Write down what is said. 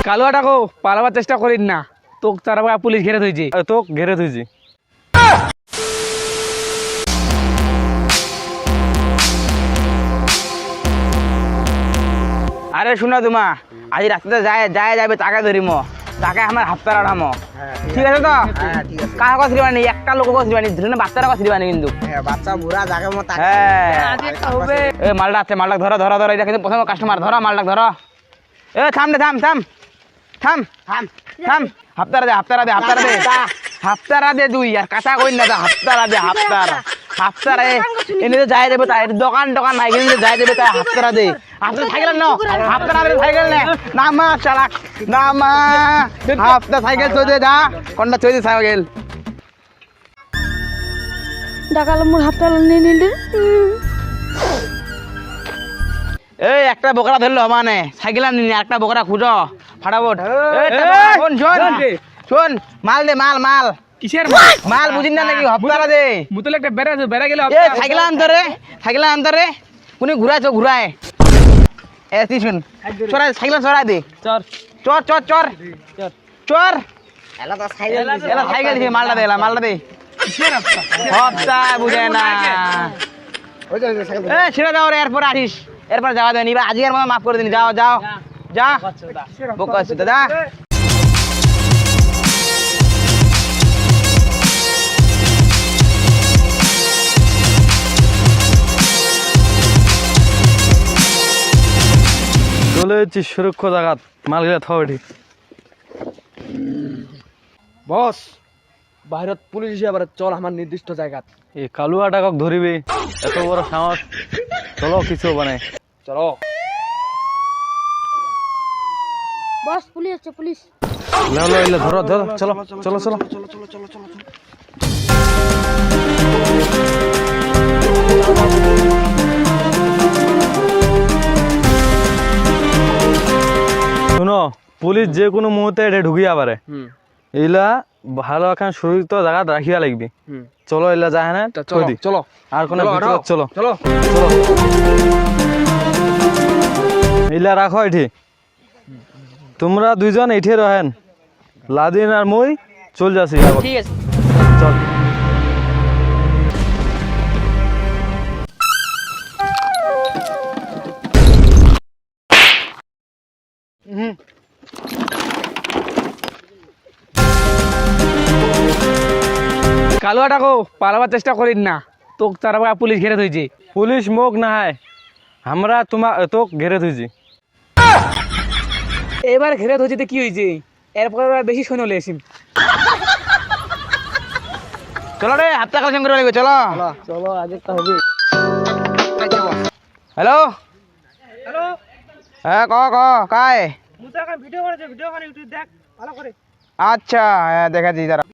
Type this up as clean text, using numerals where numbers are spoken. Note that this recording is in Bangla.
কালুয়াটাকে পালাবার চেষ্টা করিস না, তোকে তার পুলিশ ঘেরে ধরেছে। তোক ঘেরে থুইছি। আরে শুনো তোমা, আজ রাস্তাতে যায় যাবে তাকে ধরিম, তাকে আমার হাতটা রাড়ামো, ঠিক আছে তো? কার কথা শ্রীবানি, একটা লোক শ্রীবানি ধরে না, বাচ্চারা কথা শ্রীবানি কিন্তু বাচ্চা বুড়া যাকে মত এ মালটা আছে, মালটা ধরো ধরো ধরো, এটা কিন্তু প্রথম কাস্টমার, ধরো মালটা ধরো। এ থাম রে, থাম থাম থাম থাম থাম, হাফতারা দে হাফতারা দে হাফতারা দে হাফতারা দে, দুই আর কাঁচা কই না, হাফতারা দে হাফতারা হাফতারা এনে তো যাই দেবে, তাই দোকান টোকান নাই কিন্তু যাই দেবে, তাই হাফতারা দে। হাফতারা সাইকেল ন, হাফতারা দে সাইকেল নে, নামা চালাক নামা, হাফতা সাইকেল চলে যা, কোনটা চলে সাইকেল ডাকাল মোর হাতটা নিয়ে নিলে। এই একটা বোকরা ধরলো মানে সাইকেল আনি, একটা বোকরা খুঁজো ফাটাফট। শোন শোন শোন, মাল দে, মাল মাল কিসের মাল বুঝিন না নাকি? হাফতারা দে। মুতলে একটা বেড়া গেলে এ সাইকেল আনতরে, সাইকেল আনতরে, কোনি ঘুরাইছো ঘুরায়। এ তুই শুন, চড়াই সাইকেল চড়াই দে, চর চর চর চর চর, এলা তো সাইকেল এলা সাইকেল দিয়ে মালটা দে, এলা মালটা দে। হপ্তা বুঝে না, ওই যে সাইকেল এ ছেড়ে দাও রে, এরপর আসিস, এরপর যাওয়া দেয়নি, আজকের মতো মাফ করে দিন, যাও যাও যা বোকা আছে দাদা। চলে যাচ্ছি সুরক্ষা জায়গাত, মাল গেলে থাকি। বস, বাইরত পুলিশ আবার চল আমার নির্দিষ্ট জায়গা। এই কালুয়াটাকে ধরিবে, এত বড় সাহস, চলো কিছু মানে চলো। বস পুলিশ আছে, পুলিশ। ধরো ধরো, চলো চলো চলো। শুনো, পুলিশ যে কোনো মুহূর্তে এটা ঢুকিয়া পারে, এইলা ভালো এখন সুরক্ষিত জায়গা রাখিয়া লাগবে। চলো এলা যায় না, চলো চলো আর কোনো চলো, চলো চলো চলো, এইলা রাখো এটি, তোমরা দুইজন এঠে রহেন, লাদিন আর মই চল যাচ্ছি। ঠিক আছে। চল। কালুয়াটাকে পালাবার চেষ্টা করিস না, তোকে তার পুলিশ ঘেরে ধরেছে। পুলিশ মোক না হয়, আমরা তোক ঘেরে থুইছি। এবার ঘেরে ধরেছে কি হয়েছে, এরপর বেশি সৈন্য লেসিম। চলো রে, হাতটা কালেকশন করে লাগবে, চলো চলো আজ একটা হবে। হ্যালো হ্যাঁ ক ক কায় ভিডিও করেছে, ভিডিও করে ইউটিউব দেখ ভালো করে। আচ্ছা হ্যাঁ দেখাচ্ছি দাঁড়া।